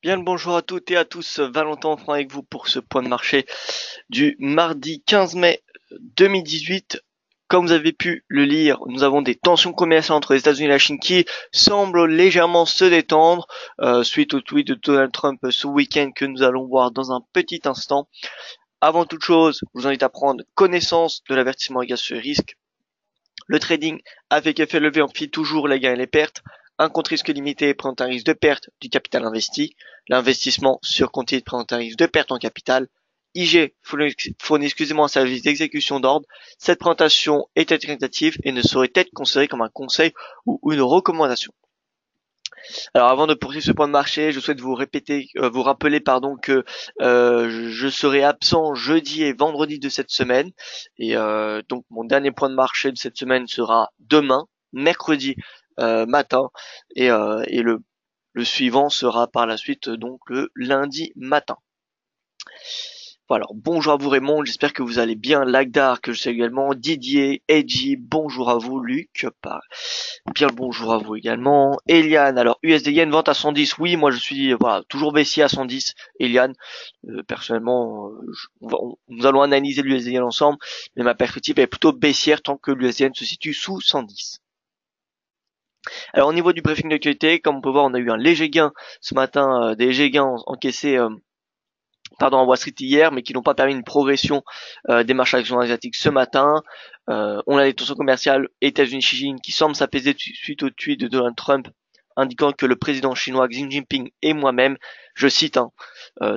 Bien le bonjour à toutes et à tous, Valentin Enfant avec vous pour ce point de marché du mardi 15 mai 2018. Comme vous avez pu le lire, nous avons des tensions commerciales entre les États-Unis et la Chine qui semblent légèrement se détendre suite au tweet de Donald Trump ce week-end que nous allons voir dans un petit instant. Avant toute chose, je vous invite à prendre connaissance de l'avertissement égale ce risque. Le trading avec effet levé amplifie toujours les gains et les pertes. Un compte risque limité présente un risque de perte du capital investi. L'investissement sur compte titre présente un risque de perte en capital. IG fournit exclusivement un service d'exécution d'ordre. Cette présentation est interprétative et ne saurait être considérée comme un conseil ou une recommandation. Alors avant de poursuivre ce point de marché, je souhaite vous rappeler que je serai absent jeudi et vendredi de cette semaine. Et donc mon dernier point de marché de cette semaine sera demain, mercredi matin, et le suivant sera par la suite donc le lundi matin. Voilà, alors bonjour à vous Raymond, j'espère que vous allez bien. Lagdar, que je sais également, Didier, Edgy, bonjour à vous, Luc, bien le bonjour à vous également. Eliane, alors USD Yen vente à 110, oui, moi je suis voilà toujours baissier à 110. Eliane, personnellement, nous allons analyser l'USD Yen ensemble, mais ma perspective est plutôt baissière tant que l'USD Yen se situe sous 110. Alors au niveau du briefing d'actualité, comme on peut voir, on a eu un léger gain ce matin, des légers gains encaissés en Wall Street hier, mais qui n'ont pas permis une progression des marchés actions asiatiques ce matin. On a les tensions commerciales États-Unis-Chine qui semblent s'apaiser suite au tweet de Donald Trump indiquant que le président chinois Xi Jinping et moi-même, je cite,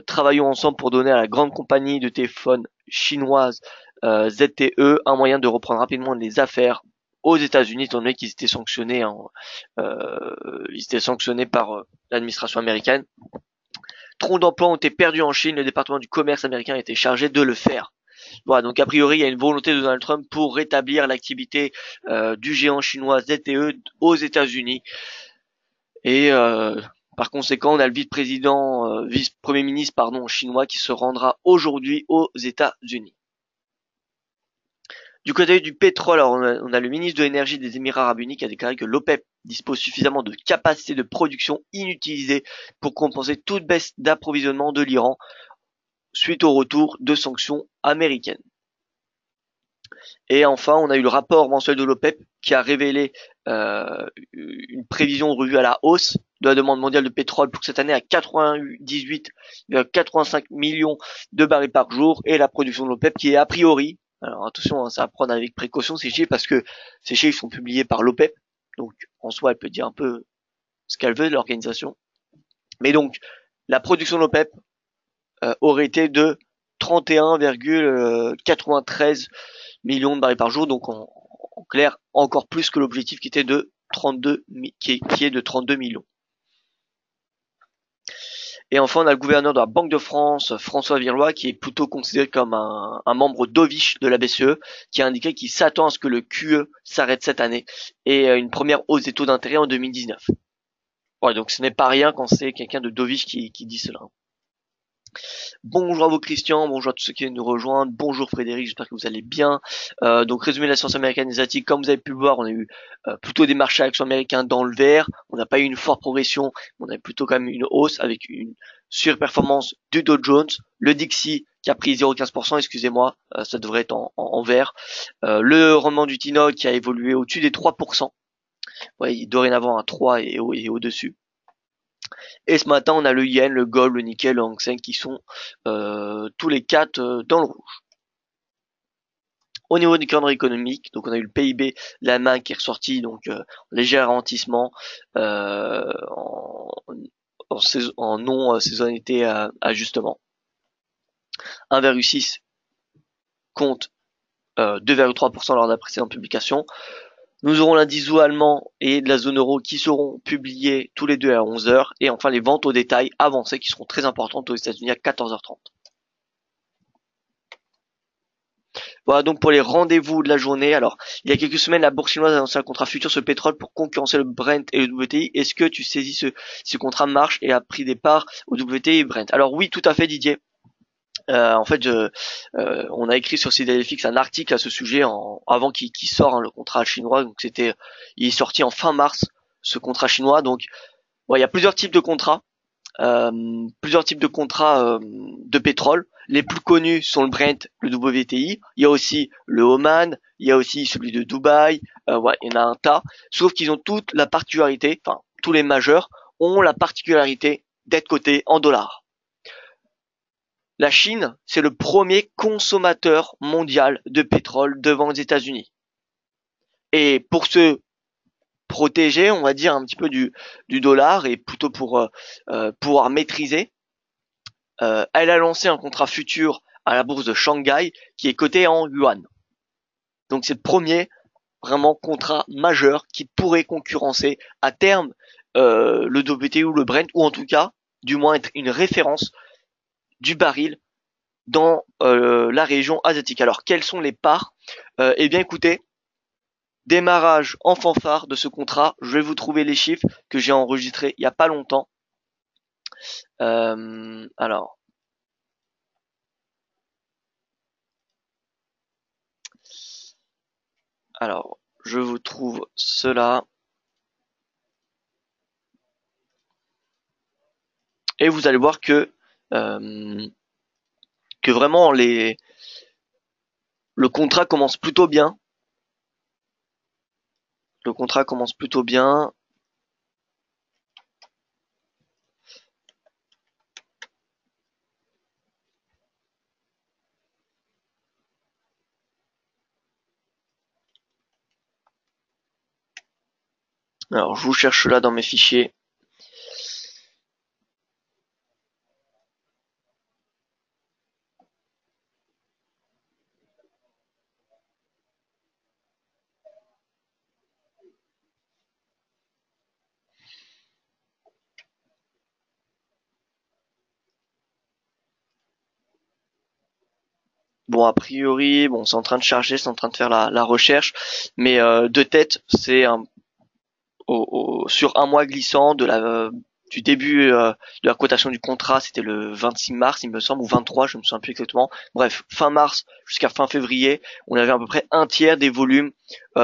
travaillons ensemble pour donner à la grande compagnie de téléphone chinoise ZTE un moyen de reprendre rapidement les affaires aux États-Unis, étant donné qu'ils étaient sanctionnés, par l'administration américaine. Trop d'emplois ont été perdus en Chine, le département du commerce américain a été chargé de le faire. Voilà, donc a priori il y a une volonté de Donald Trump pour rétablir l'activité du géant chinois ZTE aux États-Unis. Et par conséquent, on a le vice-premier ministre chinois qui se rendra aujourd'hui aux États-Unis. Du côté du pétrole, alors on a le ministre de l'énergie des Émirats arabes unis qui a déclaré que l'OPEP dispose suffisamment de capacités de production inutilisées pour compenser toute baisse d'approvisionnement de l'Iran suite au retour de sanctions américaines. Et enfin, on a eu le rapport mensuel de l'OPEP qui a révélé une prévision revue à la hausse de la demande mondiale de pétrole pour cette année à 98,85 millions de barils par jour et la production de l'OPEP qui est a priori, alors attention, ça à prendre avec précaution ces chiffres parce que ces chiffres sont publiés par l'OPEP, donc en soi elle peut dire un peu ce qu'elle veut de l'organisation. Mais donc la production de l'OPEP aurait été de 31,93 millions de barils par jour, donc en clair encore plus que l'objectif qui était de 32 qui est de 32 millions. Et enfin, on a le gouverneur de la Banque de France, François Villeroy, qui est plutôt considéré comme un membre dovish de la BCE, qui a indiqué qu'il s'attend à ce que le QE s'arrête cette année et une première hausse des taux d'intérêt en 2019. Voilà, donc ce n'est pas rien quand c'est quelqu'un de dovish qui dit cela. Bonjour à vous Christian, bonjour à tous ceux qui viennent nous rejoindre, bonjour Frédéric, j'espère que vous allez bien. Donc résumé de la science américaine asiatique, comme vous avez pu le voir, on a eu plutôt des marchés actions américains dans le vert, on n'a pas eu une forte progression, on a plutôt quand même une hausse avec une surperformance du Dow Jones, le Dixie qui a pris 0,15%, excusez-moi, ça devrait être en vert, le rendement du TINOD qui a évolué au-dessus des 3%, ouais, dorénavant à 3 et au-dessus. Et ce matin, on a le yen, le gold, le nickel, le Hang Seng qui sont tous les quatre dans le rouge. Au niveau du calendrier économique, donc on a eu le PIB, l'Allemagne qui est ressorti, donc léger ralentissement en non saisonnalité ajustement. 1,6 compte 2,3% lors de la précédente publication. Nous aurons l'indice allemand et de la zone euro qui seront publiés tous les deux à 11h. Et enfin les ventes au détail avancées qui seront très importantes aux États-Unis à 14h30. Voilà donc pour les rendez-vous de la journée. Alors, il y a quelques semaines, la bourse chinoise a annoncé un contrat futur sur le pétrole pour concurrencer le Brent et le WTI. Est-ce que tu saisis ce contrat marche et a pris des parts au WTI et Brent? Alors oui, tout à fait Didier. En fait, on a écrit sur CDFX un article à ce sujet avant qu'il sort le contrat chinois. Donc il est sorti en fin mars ce contrat chinois. Donc, il y a plusieurs types de contrats. plusieurs types de contrats de pétrole. Les plus connus sont le Brent, le WTI. Il y a aussi le Oman, il y a aussi celui de Dubaï. Ouais, il y en a un tas. Sauf qu'ils ont toute la particularité, enfin tous les majeurs ont la particularité d'être cotés en dollars. La Chine, c'est le premier consommateur mondial de pétrole devant les États-Unis. Et pour se protéger, on va dire, un petit peu du dollar et plutôt pour pouvoir maîtriser, elle a lancé un contrat futur à la bourse de Shanghai qui est coté en yuan. Donc c'est le premier vraiment contrat majeur qui pourrait concurrencer à terme le WTI ou le Brent, ou en tout cas, du moins être une référence du baril dans la région asiatique. Alors quelles sont les parts? Eh bien écoutez, démarrage en fanfare de ce contrat, je vais vous trouver les chiffres que j'ai enregistrés il n'y a pas longtemps. Alors, je vous trouve cela. Et vous allez voir que vraiment le contrat commence plutôt bien. Le contrat commence plutôt bien. Alors, je vous cherche là dans mes fichiers. Bon, a priori, bon, c'est en train de charger, c'est en train de faire la recherche, mais de tête, c'est sur un mois glissant du début de la cotation du contrat, c'était le 26 mars, il me semble, ou 23, je me souviens plus exactement. Bref, fin mars jusqu'à fin février, on avait à peu près un tiers des volumes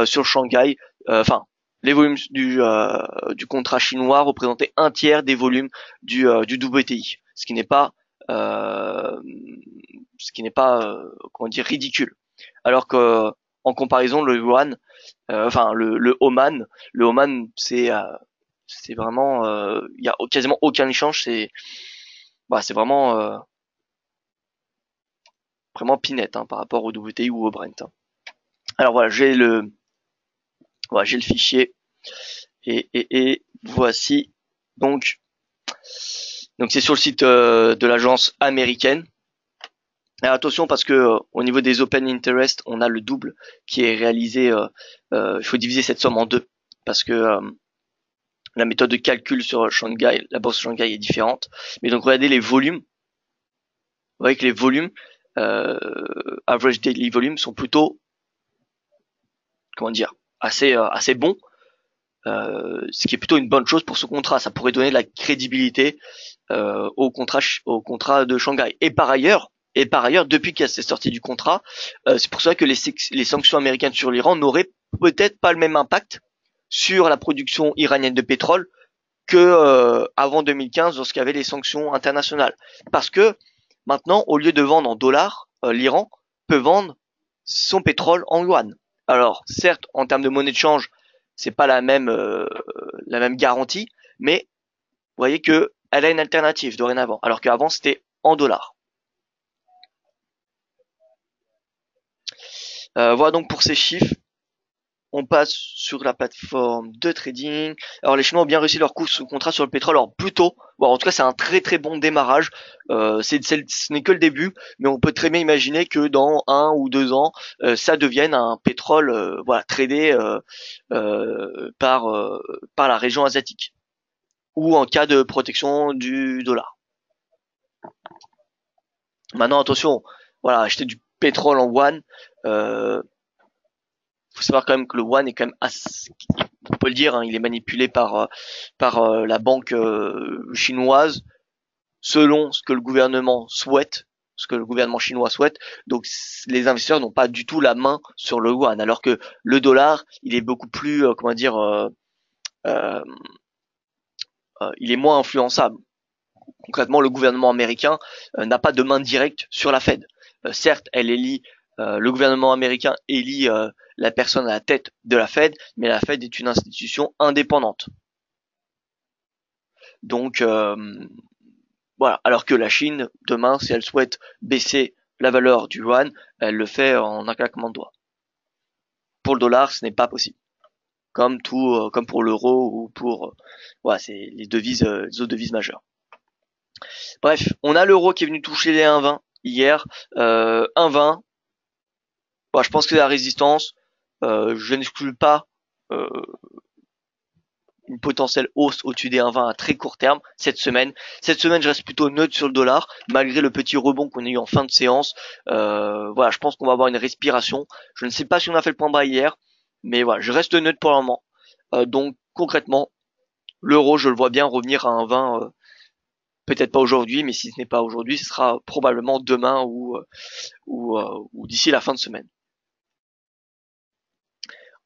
sur Shanghai. Enfin, les volumes du contrat chinois représentaient un tiers des volumes du WTI, euh, comment dire, ridicule. Alors que en comparaison, le yuan, enfin le Oman, c'est vraiment, il y a quasiment aucun échange, c'est vraiment pinette par rapport au WTI ou au Brent. Alors voilà, j'ai le fichier et voici donc c'est sur le site de l'agence américaine. Alors attention parce que au niveau des open interest, on a le double qui est réalisé. Il faut diviser cette somme en deux parce que la méthode de calcul sur Shanghai, la bourse de Shanghai est différente. Mais donc regardez les volumes. Vous voyez que les volumes, average daily volume, sont plutôt, comment dire, assez bons. Ce qui est plutôt une bonne chose pour ce contrat. Ça pourrait donner de la crédibilité au contrat de Shanghai. Et par ailleurs, depuis qu'elle s'est sortie du contrat, c'est pour ça que les sanctions américaines sur l'Iran n'auraient peut-être pas le même impact sur la production iranienne de pétrole que avant 2015 lorsqu'il y avait les sanctions internationales. Parce que maintenant, au lieu de vendre en dollars, l'Iran peut vendre son pétrole en yuan. Alors, certes, en termes de monnaie de change, c'est pas la même garantie, mais vous voyez que elle a une alternative dorénavant, alors qu'avant c'était en dollars. Voilà donc pour ces chiffres. On passe sur la plateforme de trading. Alors les Chinois ont bien réussi leur coup sous contrat sur le pétrole. Alors plutôt, bon, en tout cas c'est un très très bon démarrage. Ce n'est que le début, mais on peut très bien imaginer que dans 1 ou 2 ans, ça devienne un pétrole, tradé par la région asiatique, ou en cas de protection du dollar. Maintenant attention, voilà, acheter du pétrole en yuan. Faut savoir quand même que le yuan est quand même on peut le dire, il est manipulé par la banque chinoise selon ce que le gouvernement souhaite, ce que le gouvernement chinois souhaite. Donc les investisseurs n'ont pas du tout la main sur le yuan, alors que le dollar, il est beaucoup plus, il est moins influençable. Concrètement, le gouvernement américain n'a pas de main directe sur la Fed. Certes, elle élit le gouvernement américain élit la personne à la tête de la Fed, mais la Fed est une institution indépendante. Donc voilà. Alors que la Chine, demain, si elle souhaite baisser la valeur du yuan, elle le fait en un claquement de doigts. Pour le dollar, ce n'est pas possible. Comme pour l'euro ou pour voilà, c'est les autres devises majeures. Bref, on a l'euro qui est venu toucher les 1,20 hier. 1,20. Bah, je pense que la résistance, je n'exclus pas une potentielle hausse au-dessus des 1,20 à très court terme cette semaine. Cette semaine, je reste plutôt neutre sur le dollar, malgré le petit rebond qu'on a eu en fin de séance. Voilà, je pense qu'on va avoir une respiration. Je ne sais pas si on a fait le point bas hier, mais voilà, je reste neutre pour le moment. Donc concrètement, l'euro, je le vois bien revenir à 1,20. Peut-être pas aujourd'hui, mais si ce n'est pas aujourd'hui, ce sera probablement demain ou d'ici la fin de semaine.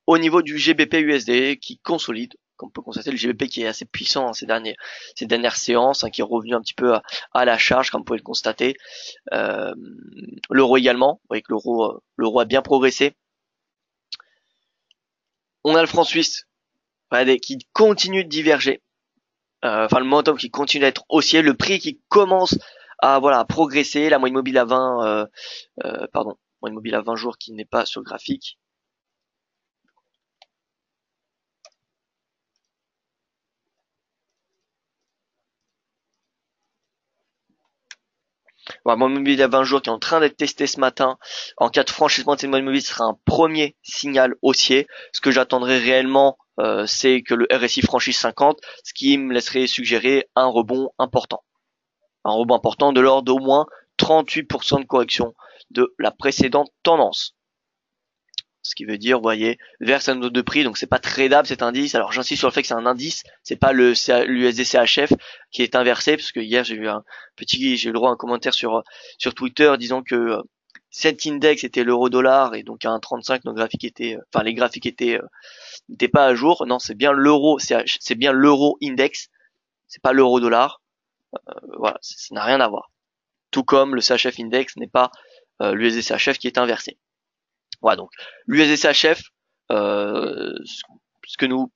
Au niveau du GBP USD qui consolide, comme on peut constater, le GBP qui est assez puissant ces dernières séances, qui est revenu un petit peu à la charge, comme vous pouvez le constater. L'euro également, vous voyez que l'euro a bien progressé. On a le franc suisse qui continue de diverger. Le momentum qui continue d'être haussier, le prix qui commence à progresser, la moyenne mobile à 20 moyenne mobile à 20 jours qui n'est pas sur le graphique. Voilà, moyenne mobile à 20 jours qui est en train d'être testé ce matin. En cas de franchissement de cette moyenne mobile, ce sera un premier signal haussier. Ce que j'attendrai réellement, c'est que le RSI franchisse 50, ce qui me laisserait suggérer un rebond important. Un rebond important de l'ordre d'au moins 38% de correction de la précédente tendance. Ce qui veut dire, vous voyez, vers sa note de prix, donc c'est pas tradable cet indice. Alors j'insiste sur le fait que c'est un indice, c'est pas l'USD CHF qui est inversé, parce que hier j'ai eu j'ai eu le droit à un commentaire sur Twitter disant que cet index était l'euro-dollar et donc à 1,35 nos graphiques étaient, les graphiques étaient pas à jour. Non, c'est bien l'euro, c'est bien l'euro index, c'est pas l'euro-dollar. Voilà, ça n'a rien à voir. Tout comme le CHF index n'est pas l'USD CHF qui est inversé. Voilà, donc l'USD CHF, ce que nous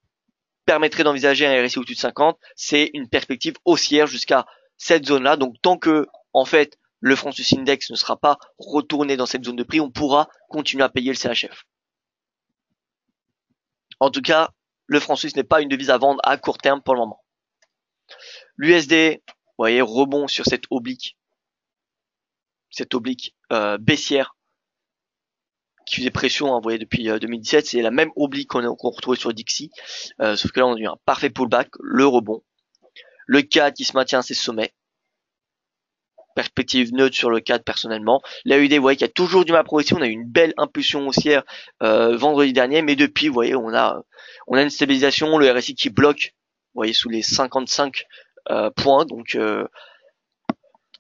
permettrait d'envisager un RSI au-dessus de 50, c'est une perspective haussière jusqu'à cette zone-là. Donc tant que en fait le franc suisse index ne sera pas retourné dans cette zone de prix, on pourra continuer à payer le CHF. En tout cas, le franc suisse n'est pas une devise à vendre à court terme pour le moment. L'USD, vous voyez, rebond sur cette oblique baissière qui faisait pression, vous voyez, depuis 2017, c'est la même oblique qu'on retrouvait sur Dixie, sauf que là on a eu un parfait pullback, le rebond, le CAD qui se maintient à ses sommets, perspective neutre sur le CAD personnellement, l'AUD, vous voyez, qui a toujours du mal à progresser, on a eu une belle impulsion haussière vendredi dernier, mais depuis, vous voyez, on a une stabilisation, le RSI qui bloque, vous voyez, sous les 55 points, donc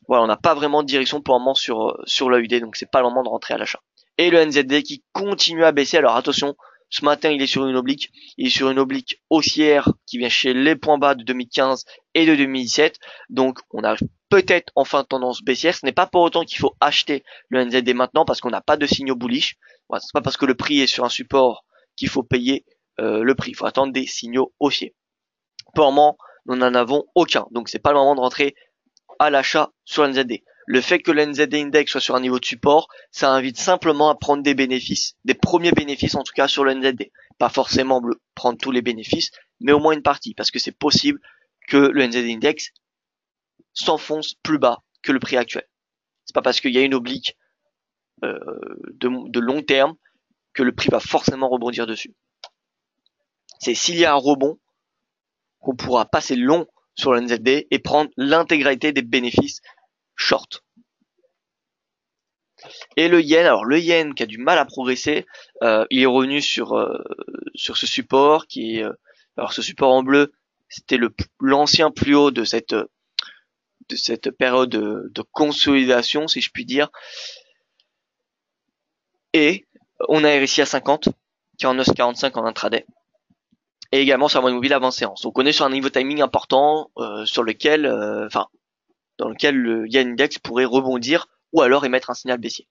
voilà, on n'a pas vraiment de direction pour le moment sur l'AUD, donc c'est pas le moment de rentrer à l'achat. Et le NZD qui continue à baisser. Alors attention, ce matin il est sur une oblique. Il est sur une oblique haussière qui vient chez les points bas de 2015 et de 2017. Donc on a peut-être enfin tendance baissière. Ce n'est pas pour autant qu'il faut acheter le NZD maintenant parce qu'on n'a pas de signaux bullish. Voilà, c'est pas parce que le prix est sur un support qu'il faut payer le prix. Il faut attendre des signaux haussiers. Pour le moment, nous n'en avons aucun. Donc c'est pas le moment de rentrer à l'achat sur le NZD. Le fait que le NZD Index soit sur un niveau de support, ça invite simplement à prendre des bénéfices, des premiers bénéfices en tout cas sur le NZD. Pas forcément prendre tous les bénéfices, mais au moins une partie, parce que c'est possible que le NZD Index s'enfonce plus bas que le prix actuel. C'est pas parce qu'il y a une oblique de long terme que le prix va forcément rebondir dessus. C'est s'il y a un rebond qu'on pourra passer long sur le NZD et prendre l'intégralité des bénéfices short. Et le yen, alors le yen qui a du mal à progresser, il est revenu sur ce support qui est, alors ce support en bleu, c'était l'ancien plus haut de cette période de consolidation, si je puis dire. Et on a RSI à 50, 49,45 en intraday. Et également sur la moyenne mobile avant séance. Donc on est sur un niveau timing important sur lequel, dans lequel le yen index pourrait rebondir ou alors émettre un signal baissier.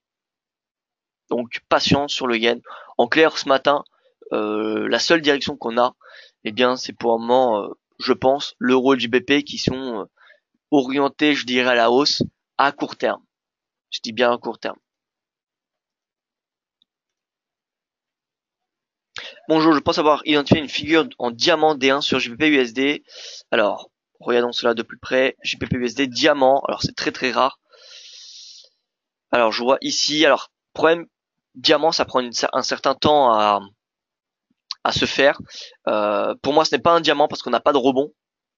Donc patience sur le yen. En clair, ce matin, la seule direction qu'on a, eh bien, c'est pour un moment, je pense, l'euro et le JBP qui sont orientés, je dirais, à la hausse à court terme. Je dis bien à court terme. Bonjour, je pense avoir identifié une figure en diamant D1 sur JPP USD. Alors, regardons cela de plus près. JPP USD diamant. Alors, c'est très très rare. Alors, je vois ici. Alors, problème, diamant, ça prend un certain temps à se faire. Pour moi, ce n'est pas un diamant parce qu'on n'a pas de rebond.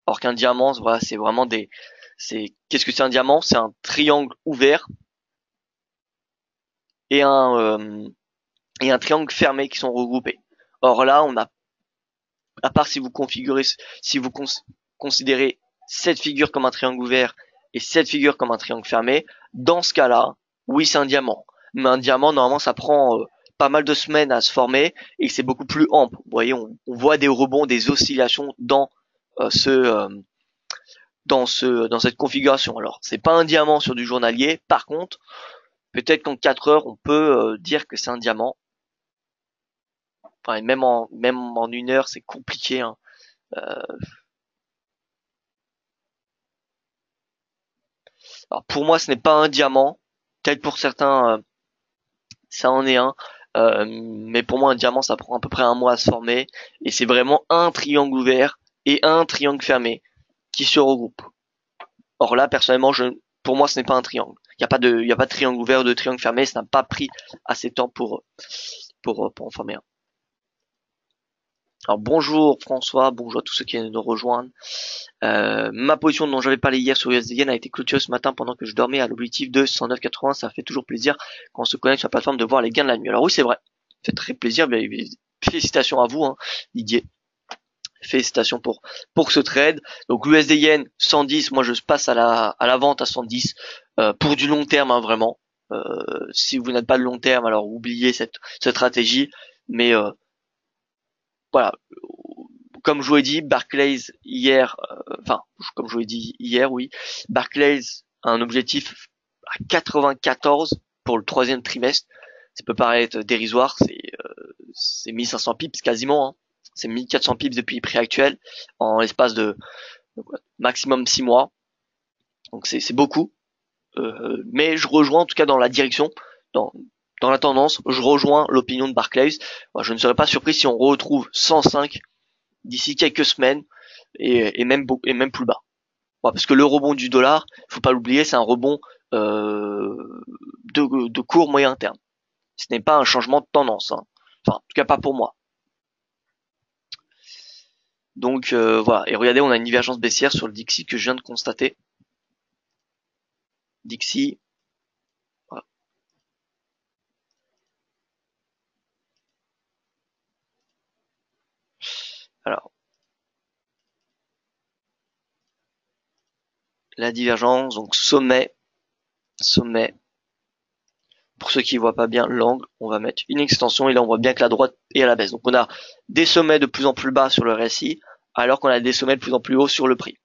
Alors qu'un diamant, voilà, c'est vraiment qu'est-ce que c'est un diamant? C'est un triangle ouvert et un triangle fermé qui sont regroupés. Or là, on a, à part si vous considérez cette figure comme un triangle ouvert et cette figure comme un triangle fermé, dans ce cas-là, oui, c'est un diamant. Mais un diamant, normalement, ça prend pas mal de semaines à se former et c'est beaucoup plus ample. Vous voyez, on voit des rebonds, des oscillations dans cette configuration. Alors, c'est pas un diamant sur du journalier. Par contre, peut-être qu'en 4 heures, on peut dire que c'est un diamant. Enfin, et même en 1 heure, c'est compliqué. Hein. Alors, pour moi, ce n'est pas un diamant. Peut-être pour certains, ça en est un. Mais pour moi, un diamant, ça prend à peu près 1 mois à se former. Et c'est vraiment un triangle ouvert et un triangle fermé qui se regroupent. Or là, personnellement, pour moi, ce n'est pas un triangle. Il n'y a pas de triangle ouvert, de triangle fermé. Ça n'a pas pris assez de temps pour en former un. Alors bonjour François, bonjour à tous ceux qui viennent de nous rejoindre. Ma position dont j'avais parlé hier sur USD Yen a été clôturée ce matin pendant que je dormais à l'objectif de 109,80. Ça fait toujours plaisir quand on se connecte sur la plateforme de voir les gains de la nuit. Alors oui, c'est vrai, ça fait très plaisir. Mais félicitations à vous, hein, Didier. Félicitations pour ce trade. Donc l'USD Yen 110, moi je passe à la vente à 110 pour du long terme, hein, vraiment. Si vous n'êtes pas de long terme, alors oubliez cette stratégie. Mais voilà, comme je vous ai dit, Barclays hier, comme je vous ai dit hier, oui, Barclays a un objectif à 94 pour le troisième trimestre. Ça peut paraître dérisoire, c'est 1500 pips quasiment, hein. C'est 1400 pips depuis le prix actuel en l'espace de maximum 6 mois. Donc c'est beaucoup. Mais je rejoins en tout cas dans la direction, dans la tendance, je rejoins l'opinion de Barclays. Je ne serais pas surpris si on retrouve 105 d'ici quelques semaines et même plus bas. Parce que le rebond du dollar, faut pas l'oublier, c'est un rebond de court moyen terme. Ce n'est pas un changement de tendance. Hein. Enfin, en tout cas pas pour moi. Donc voilà. Et regardez, on a une divergence baissière sur le Dixie que je viens de constater. Dixie. Voilà. Alors, la divergence, donc sommet. Pour ceux qui voient pas bien l'angle, on va mettre une extension et là on voit bien que la droite est à la baisse. Donc on a des sommets de plus en plus bas sur le RSI, alors qu'on a des sommets de plus en plus hauts sur le prix.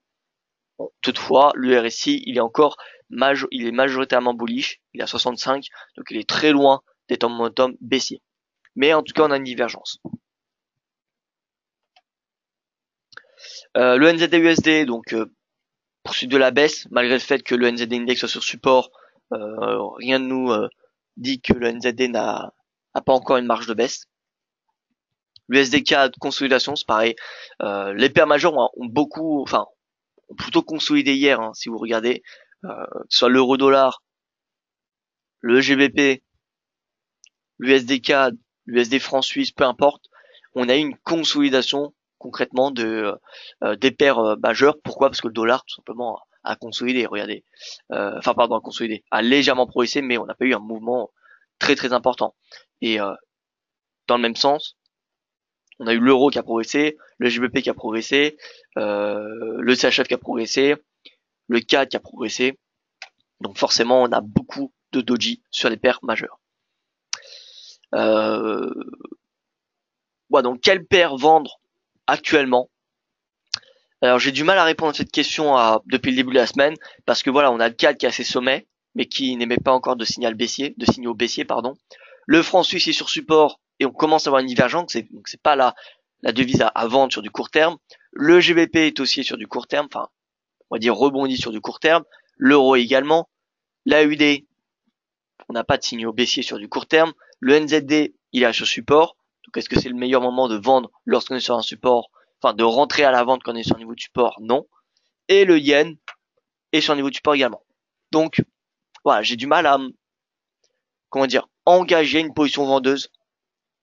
Bon, toutefois, le RSI, il est majoritairement bullish, il est à 65, donc il est très loin d'être en momentum baissier. Mais en tout cas, on a une divergence. Le NZD-USD, donc poursuite de la baisse, malgré le fait que le NZD index soit sur support, rien ne nous dit que le NZD n'a pas encore une marge de baisse. L'USDK de consolidation, c'est pareil. Les paires majeures ont plutôt consolidé hier, hein, si vous regardez, que ce soit l'euro-dollar, le GBP, l'USDK, l'USD franc suisse, peu importe. On a eu une consolidation concrètement des paires majeures. Pourquoi? Parce que le dollar, tout simplement, a consolidé. Regardez, a consolidé, a légèrement progressé, mais on n'a pas eu un mouvement très très important. Et dans le même sens, on a eu l'euro qui a progressé, le GBP qui a progressé, le CHF qui a progressé, le CAD qui a progressé. Donc forcément, on a beaucoup de doji sur les paires majeures. Donc quelle paire vendre actuellement? Alors j'ai du mal à répondre à cette question depuis le début de la semaine, parce que voilà, on a le CAD qui a ses sommets, mais qui n'émet pas encore de signaux baissiers, pardon. Le franc suisse est sur support, et on commence à avoir une divergence, donc c'est pas la devise à vendre sur du court terme. Le GBP est aussi sur du court terme, enfin, on va dire rebondit sur du court terme. L'euro également. L'AUD, on n'a pas de signaux baissiers sur du court terme. Le NZD, il est sur support. Donc est-ce que c'est le meilleur moment de vendre lorsqu'on est sur un support, enfin de rentrer à la vente quand on est sur un niveau de support? Non. Et le yen est sur un niveau de support également. Donc voilà, j'ai du mal à, comment dire, engager une position vendeuse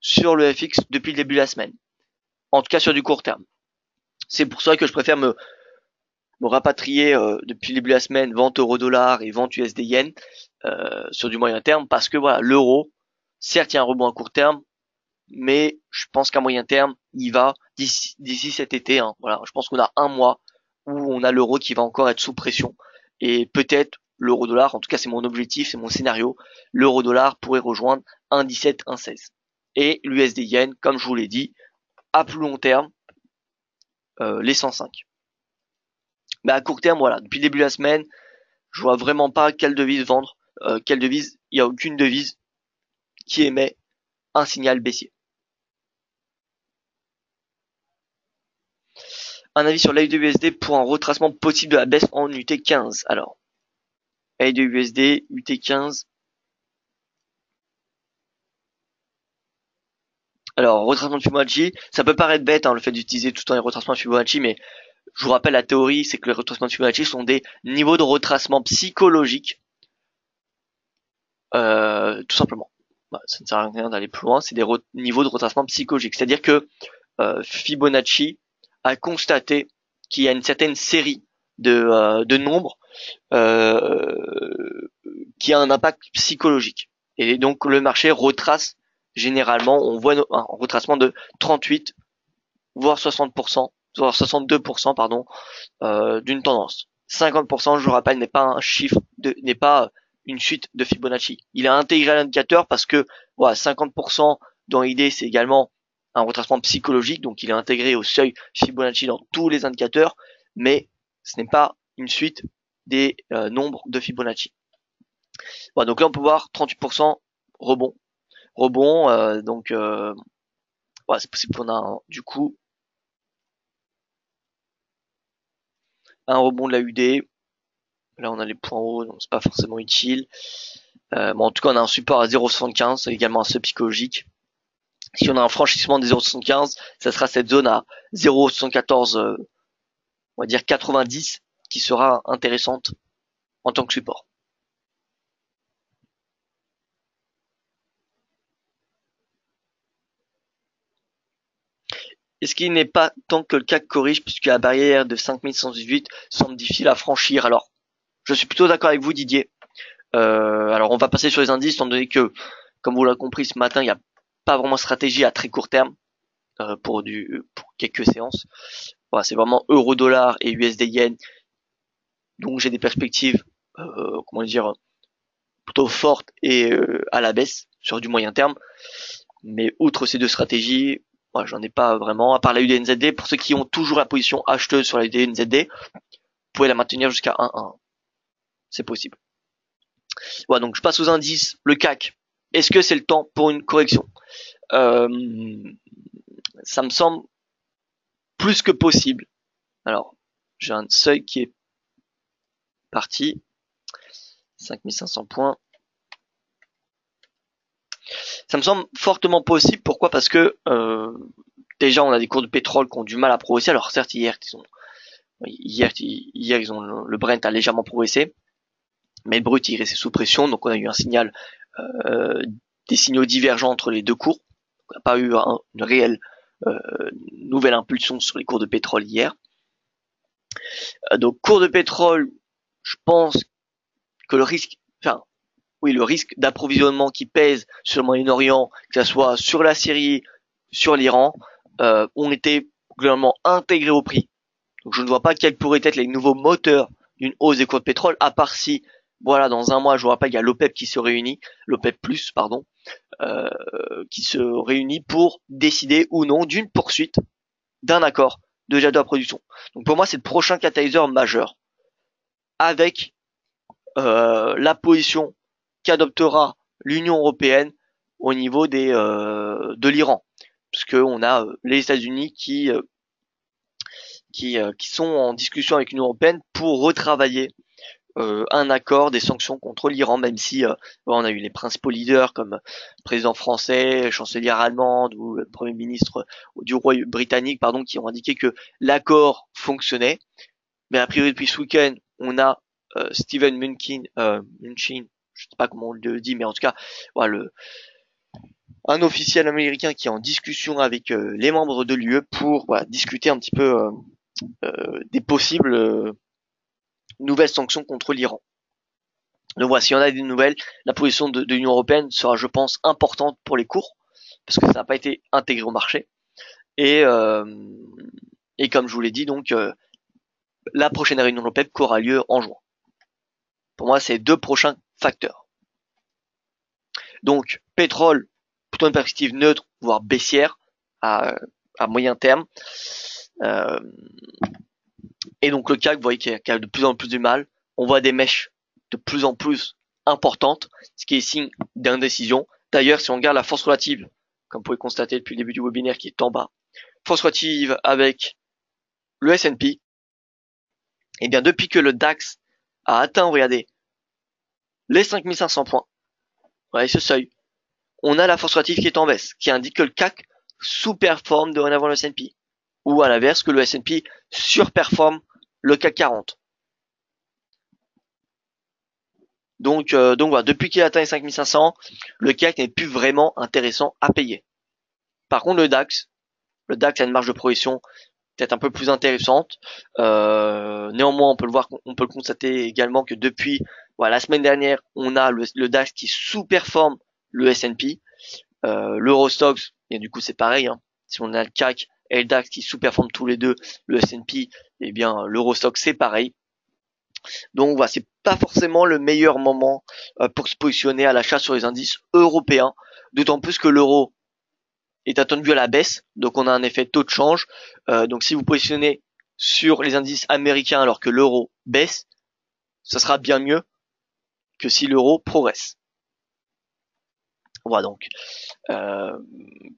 sur le FX depuis le début de la semaine. En tout cas sur du court terme. C'est pour ça que je préfère me rapatrier depuis le début de la semaine, vente euro-dollar et vente USD-yen sur du moyen terme, parce que voilà, l'euro, certes il y a un rebond à court terme, mais je pense qu'à moyen terme, il va d'ici cet été. Hein, voilà, je pense qu'on a un mois où on a l'euro qui va encore être sous pression, et peut-être l'euro-dollar, en tout cas c'est mon objectif, c'est mon scénario, l'euro-dollar pourrait rejoindre 1,17, 1,16. Et l'USD-yen, comme je vous l'ai dit, à plus long terme, les 105. Mais à court terme, voilà, depuis le début de la semaine, je vois vraiment pas quelle devise vendre, quelle devise, il n'y a aucune devise qui émet un signal baissier. Un avis sur l'AUD-USD pour un retracement possible de la baisse en UT15. Alors, AUD-USD, UT15. Alors, retracement de Fibonacci, ça peut paraître bête, hein, le fait d'utiliser tout le temps les retracements de Fibonacci, mais je vous rappelle, la théorie, c'est que les retracements de Fibonacci sont des niveaux de retracement psychologiques, tout simplement. Bah, ça ne sert à rien d'aller plus loin, c'est des niveaux de retracement psychologique. C'est-à-dire que Fibonacci a constaté qu'il y a une certaine série de nombres qui a un impact psychologique. Et donc le marché retrace généralement, on voit un retracement de 38 voire 60%, voire 62% pardon, d'une tendance. 50%, je vous rappelle, n'est pas un chiffre, n'est pas une suite de Fibonacci. Il a intégré à l'indicateur parce que voilà, 50% dans l'idée, c'est également un retracement psychologique, donc il est intégré au seuil Fibonacci dans tous les indicateurs, mais ce n'est pas une suite des nombres de Fibonacci. Voilà, donc là on peut voir 38% rebond. Donc voilà, c'est possible qu'on a du coup un rebond de la UD. Là on a les points hauts, donc c'est pas forcément utile. Bon, en tout cas on a un support à 0,75, c'est également un seuil psychologique. Si on a un franchissement des 0,75, ça sera cette zone à 0,74, on va dire 90, qui sera intéressante en tant que support. Et ce qui n'est pas tant que le CAC corrige, puisque la barrière de 5118 semble difficile à franchir. Alors, je suis plutôt d'accord avec vous, Didier. Alors, on va passer sur les indices, étant donné que, comme vous l'avez compris ce matin, il n'y a pas vraiment de stratégie à très court terme pour quelques séances. Voilà, c'est vraiment euro-dollar et USD-yen. Donc, j'ai des perspectives, comment dire, plutôt fortes et à la baisse sur du moyen terme. Mais outre ces deux stratégies, moi, j'en ai pas vraiment, à part la UDNZD. Pour ceux qui ont toujours la position acheteuse sur la UDNZD, vous pouvez la maintenir jusqu'à 1,1. C'est possible. Voilà, donc je passe aux indices. Le CAC. Est-ce que c'est le temps pour une correction? Ça me semble plus que possible. Alors, j'ai un seuil qui est parti. 5500 points. Ça me semble fortement possible. Pourquoi? Parce que déjà, on a des cours de pétrole qui ont du mal à progresser. Alors certes, hier, ils ont le Brent a légèrement progressé, mais le brut il restait sous pression. Donc on a eu un signal, des signaux divergents entre les deux cours. On n'a pas eu une réelle nouvelle impulsion sur les cours de pétrole hier. Donc cours de pétrole, je pense que le risque d'approvisionnement qui pèse sur le Moyen-Orient, que ce soit sur la Syrie, sur l'Iran, ont été globalement intégrés au prix. Donc je ne vois pas quels pourraient être les nouveaux moteurs d'une hausse des cours de pétrole, à part si, voilà, dans un mois, je vous rappelle, il y a l'OPEP qui se réunit, l'OPEP+, pardon, qui se réunit pour décider ou non d'une poursuite d'un accord de jade à production. Donc pour moi, c'est le prochain catalyseur majeur avec la position qu'adoptera l'Union européenne au niveau de l'Iran, parce que on a les États-Unis qui sont en discussion avec l'Union européenne pour retravailler un accord des sanctions contre l'Iran, même si on a eu les principaux leaders comme le président français, chancelière allemande ou le premier ministre du Royaume britannique, pardon, qui ont indiqué que l'accord fonctionnait. Mais a priori depuis ce week-end, on a Steven Mnuchin, je sais pas comment on le dit, mais en tout cas, voilà, un officiel américain qui est en discussion avec les membres de l'UE pour discuter un petit peu des possibles nouvelles sanctions contre l'Iran. Donc voilà, si on a des nouvelles, la position de l'Union européenne sera, je pense, importante pour les cours, parce que ça n'a pas été intégré au marché. Et comme je vous l'ai dit, donc la prochaine réunion de l'OPEP aura lieu en juin. Pour moi, c'est les deux prochains facteurs. Donc, pétrole, plutôt une perspective neutre, voire baissière, à moyen terme. Et donc le CAC, vous voyez qu'il a de plus en plus du mal. On voit des mèches de plus en plus importantes, ce qui est signe d'indécision. D'ailleurs, si on regarde la force relative, comme vous pouvez constater depuis le début du webinaire qui est en bas, force relative avec le S&P, et bien depuis que le DAX a atteint, regardez, les 5500 points, voyez ce seuil, on a la force relative qui est en baisse, qui indique que le CAC sous-performe dorénavant le S&P, ou à l'inverse que le S&P surperforme le CAC 40. Donc voilà, depuis qu'il a atteint les 5500, le CAC n'est plus vraiment intéressant à payer. Par contre, le DAX a une marge de progression peut-être un peu plus intéressante. Néanmoins, on peut le constater également que depuis la semaine dernière, on a le DAX qui sous-performe le S&P, l'Eurostoxx, et du coup c'est pareil. Hein. Si on a le CAC et le DAX qui sous-performent tous les deux le S&P, eh bien l'Eurostoxx c'est pareil. Donc voilà, c'est pas forcément le meilleur moment pour se positionner à l'achat sur les indices européens, d'autant plus que l'euro est attendu à la baisse, donc on a un effet taux de change. Donc si vous positionnez sur les indices américains alors que l'euro baisse, ça sera bien mieux que si l'euro progresse. Voilà donc.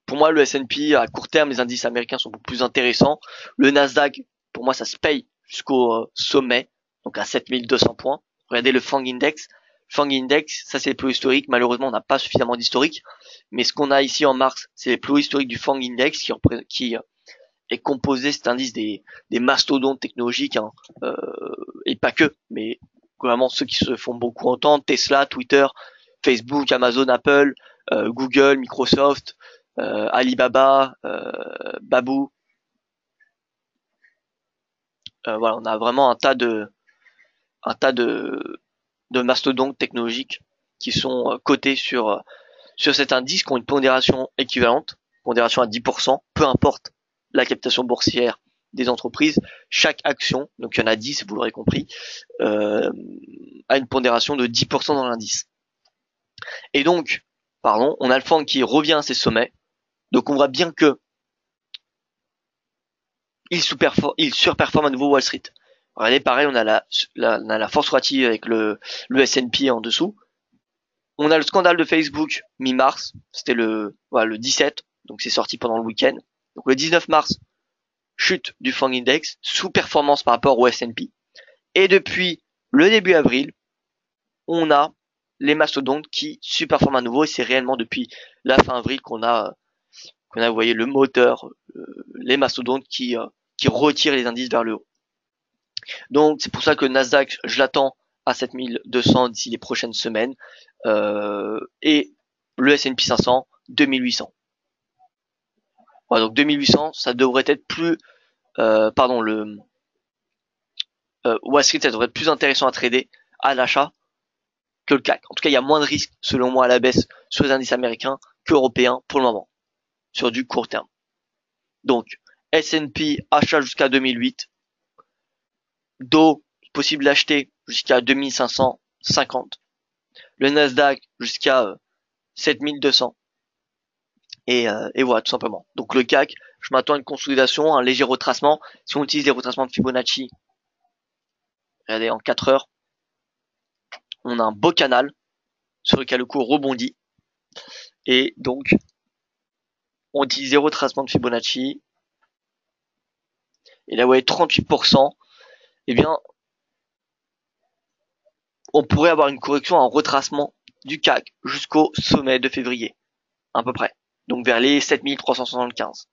Pour moi, le S&P à court terme, les indices américains sont beaucoup plus intéressants. Le Nasdaq, pour moi, ça se paye jusqu'au sommet, donc à 7200 points. Regardez le FANG Index. FANG Index, ça c'est les plus historiques. Malheureusement, on n'a pas suffisamment d'historique. Mais ce qu'on a ici en mars, c'est les plus historiques du FANG Index qui est composé, cet indice, des mastodontes technologiques, hein, et pas que, mais vraiment ceux qui se font beaucoup entendre, Tesla, Twitter, Facebook, Amazon, Apple, Google, Microsoft, Alibaba, Baboo. Voilà, on a vraiment un tas de mastodontes technologiques qui sont cotés sur cet indice, qui ont une pondération équivalente, pondération à 10%, peu importe la captation boursière des entreprises, chaque action, donc il y en a 10, vous l'aurez compris, a une pondération de 10% dans l'indice. Et donc, on a le FANG qui revient à ses sommets, donc on voit bien que il surperforme à nouveau Wall Street. Regardez, pareil, on a la force relative avec le S&P en dessous. On a le scandale de Facebook mi-mars, c'était le 17, donc c'est sorti pendant le week-end. Donc le 19 mars, chute du FANG Index, sous-performance par rapport au S&P. Et depuis le début avril, on a les mastodontes qui surperforment à nouveau, et c'est réellement depuis la fin avril qu'on a, vous voyez, le moteur, les mastodontes qui retirent les indices vers le haut. Donc c'est pour ça que Nasdaq, je l'attends à 7200 d'ici les prochaines semaines, et le S&P 500 2800. Voilà, donc 2800, ça devrait être plus, Wall Street, ça devrait être plus intéressant à trader à l'achat que le CAC. En tout cas, il y a moins de risques, selon moi, à la baisse sur les indices américains qu'européens pour le moment, sur du court terme. Donc, S&P achat jusqu'à 2008, Dow possible d'acheter jusqu'à 2550, le Nasdaq jusqu'à 7200, Et voilà, tout simplement. Donc le CAC, je m'attends à une consolidation, un léger retracement. Si on utilise les retracements de Fibonacci, regardez, en 4 heures, on a un beau canal sur lequel le cours rebondit. Et donc, on utilise les retracements de Fibonacci. Et là, vous voyez, 38%. Eh bien, on pourrait avoir une correction en retracement du CAC jusqu'au sommet de février, à peu près. Donc vers les 7375.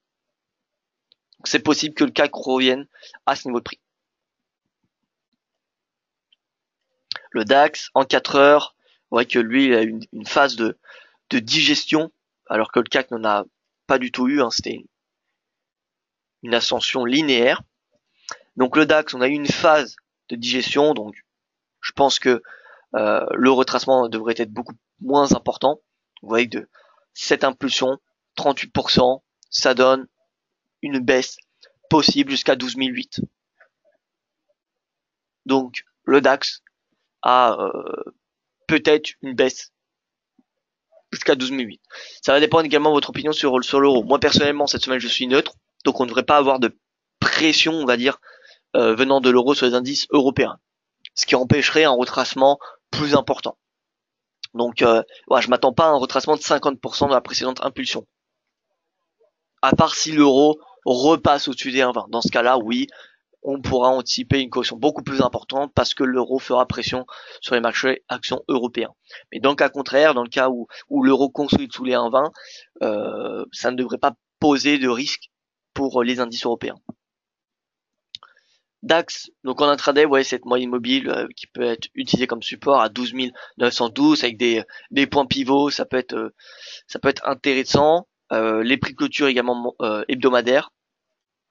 C'est possible que le CAC revienne à ce niveau de prix. Le DAX, en 4 heures, vous voyez que lui, il a une phase de digestion, alors que le CAC n'en a pas du tout eu, hein, c'était une ascension linéaire. Donc le DAX, on a eu une phase de digestion, donc je pense que le retracement devrait être beaucoup moins important. Vous voyez que de cette impulsion, 38%, ça donne une baisse possible jusqu'à 12 008. Donc le DAX a peut-être une baisse jusqu'à 12 008. Ça va dépendre également de votre opinion sur l'euro. Moi personnellement, cette semaine, je suis neutre, donc on ne devrait pas avoir de pression, on va dire, venant de l'euro sur les indices européens, ce qui empêcherait un retracement plus important. Donc voilà, je m'attends pas à un retracement de 50% de la précédente impulsion. À part si l'euro repasse au-dessus des 1,20. Dans ce cas-là, oui, on pourra anticiper une correction beaucoup plus importante parce que l'euro fera pression sur les marchés actions européens. Mais dans le cas contraire, dans le cas où l'euro consolide sous les 1,20, ça ne devrait pas poser de risque pour les indices européens. DAX, donc en intraday, vous voyez cette moyenne mobile qui peut être utilisée comme support à 12 912 avec des points pivots, ça peut être intéressant. Les prix de clôture également hebdomadaires.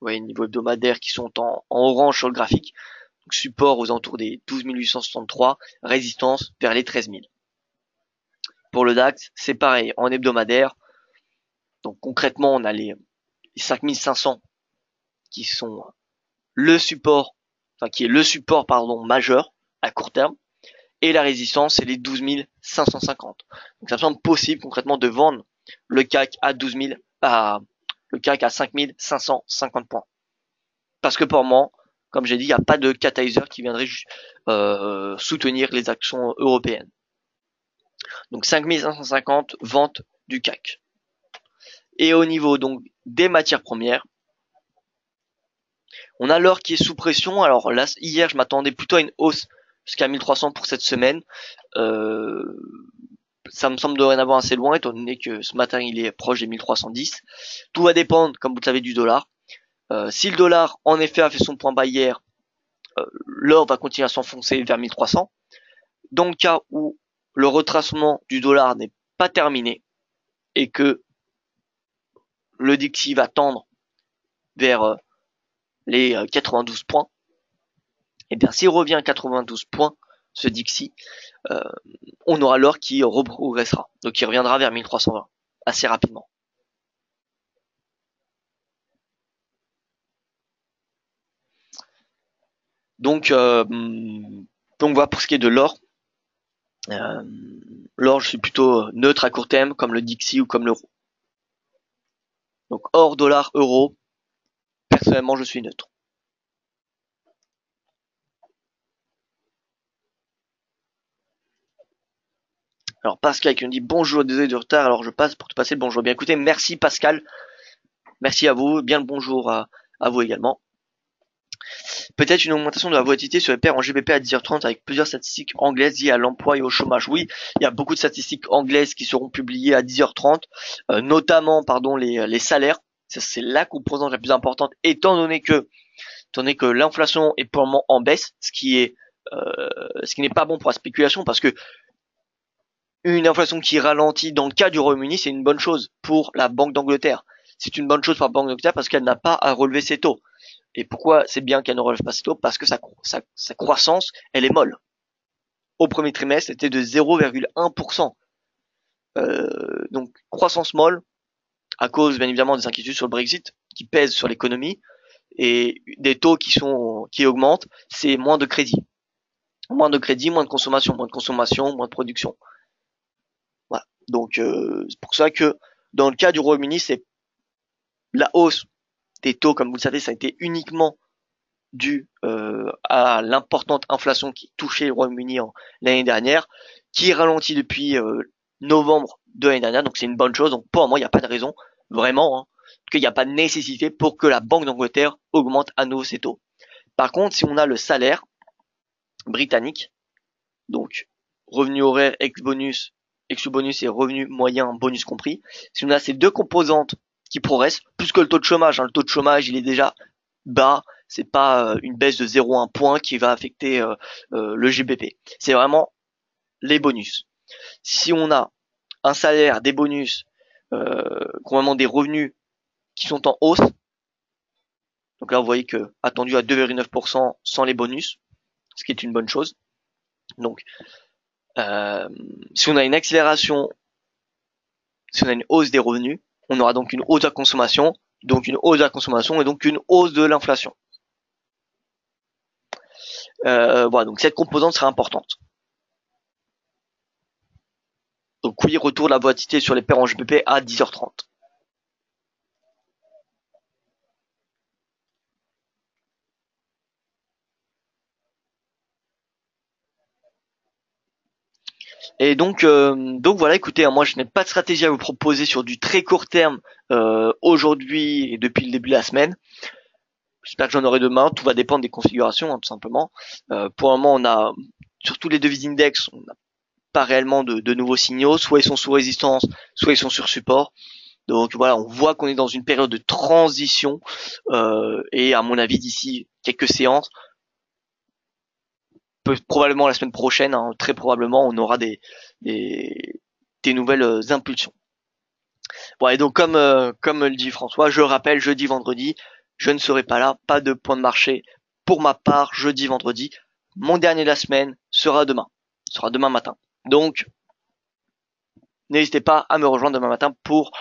Vous voyez les niveaux hebdomadaires qui sont en orange sur le graphique. Donc, support aux alentours des 12 863, résistance vers les 13 000. Pour le DAX, c'est pareil, en hebdomadaire. Donc concrètement, on a les 5500 qui sont le support, qui est le support majeur à court terme. Et la résistance, c'est les 12 550. Donc ça me semble possible concrètement de vendre le CAC à 12 000, le CAC à 5 550 points. Parce que pour moi, comme j'ai dit, il n'y a pas de catalyseur qui viendrait soutenir les actions européennes. Donc 5 550 ventes du CAC. Et au niveau donc des matières premières, on a l'or qui est sous pression. Alors là, hier, je m'attendais plutôt à une hausse jusqu'à 1300 pour cette semaine. Ça me semble dorénavant assez loin, étant donné que ce matin, il est proche des 1310. Tout va dépendre, comme vous le savez, du dollar. Si le dollar, en effet, a fait son point bas hier, l'or va continuer à s'enfoncer vers 1300. Dans le cas où le retracement du dollar n'est pas terminé et que le DXY va tendre vers les 92 points, et bien s'il revient à 92 points, ce DXY, on aura l'or qui reprogressera, donc il reviendra vers 1320 assez rapidement. Donc voilà pour ce qui est de l'or. L'or, je suis plutôt neutre à court terme, comme le DXY ou comme l'euro. Donc or, dollar, euro, personnellement, je suis neutre. Alors Pascal qui me dit bonjour, désolé du retard, alors je passe pour te passer le bonjour. Bien écoutez, merci Pascal, merci à vous, bien le bonjour à vous également. Peut-être une augmentation de la volatilité sur les paires en GBP à 10h30 avec plusieurs statistiques anglaises liées à l'emploi et au chômage. Oui, il y a beaucoup de statistiques anglaises qui seront publiées à 10h30, notamment les salaires. C'est la composante la plus importante, étant donné que l'inflation est pour le moment en baisse, ce qui n'est pas bon pour la spéculation, parce que une inflation qui ralentit dans le cas du Royaume-Uni, c'est une bonne chose pour la Banque d'Angleterre. C'est une bonne chose pour la Banque d'Angleterre parce qu'elle n'a pas à relever ses taux. Et pourquoi c'est bien qu'elle ne relève pas ses taux? Parce que sa croissance, elle est molle. Au premier trimestre, c'était de 0,1%. Donc croissance molle, à cause bien évidemment des inquiétudes sur le Brexit, qui pèsent sur l'économie, et des taux qui augmentent, c'est moins de crédit. Moins de crédit, moins de consommation, moins de production. Voilà. Donc c'est pour ça que Dans le cas du Royaume-Uni, c'est la hausse des taux, comme vous le savez, ça a été uniquement dû à l'importante inflation qui touchait le Royaume-Uni l'année dernière, qui ralentit depuis novembre de l'année dernière, donc c'est une bonne chose. Donc pour moi, il n'y a pas de raison, vraiment, hein, qu'il n'y a pas de nécessité pour que la Banque d'Angleterre augmente à nouveau ses taux. Par contre, si on a le salaire britannique, donc revenu horaire, ex-bonus et revenu moyen, bonus compris, si on a ces deux composantes qui progressent, plus que le taux de chômage, hein, le taux de chômage il est déjà bas, c'est pas une baisse de 0,1 point qui va affecter le GBP. C'est vraiment les bonus. Si on a un salaire, des bonus, vraiment des revenus qui sont en hausse, donc là vous voyez que attendu à 2,9% sans les bonus, ce qui est une bonne chose. Donc si on a une accélération, si on a une hausse des revenus, on aura donc une hausse de la consommation, donc une hausse de la consommation et donc une hausse de l'inflation. Voilà, donc cette composante sera importante. Donc oui, retour de la volatilité sur les paires en GBP à 10h30. Et donc voilà, écoutez, moi je n'ai pas de stratégie à vous proposer sur du très court terme aujourd'hui et depuis le début de la semaine. J'espère que j'en aurai demain. Tout va dépendre des configurations, hein, tout simplement. Pour le moment, on a sur tous les devises index, on n'a pas réellement de nouveaux signaux. Soit ils sont sous résistance, soit ils sont sur support. Donc voilà, on voit qu'on est dans une période de transition et à mon avis d'ici quelques séances, probablement la semaine prochaine, hein, très probablement, on aura des nouvelles impulsions. Bon, et donc comme le dit François, je rappelle, jeudi, vendredi, je ne serai pas là, pas de point de marché pour ma part, jeudi, vendredi. Mon dernier de la semaine sera demain matin. Donc n'hésitez pas à me rejoindre demain matin pour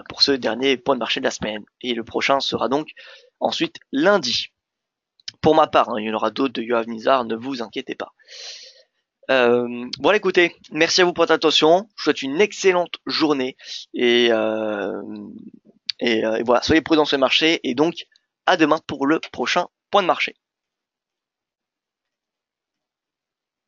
pour ce dernier point de marché de la semaine. Et le prochain sera donc ensuite lundi. Pour ma part, hein, il y en aura d'autres de Yoav Nizar, ne vous inquiétez pas. Voilà, écoutez, merci à vous pour votre attention. Je vous souhaite une excellente journée et voilà, soyez prudents sur les marchés et donc à demain pour le prochain point de marché.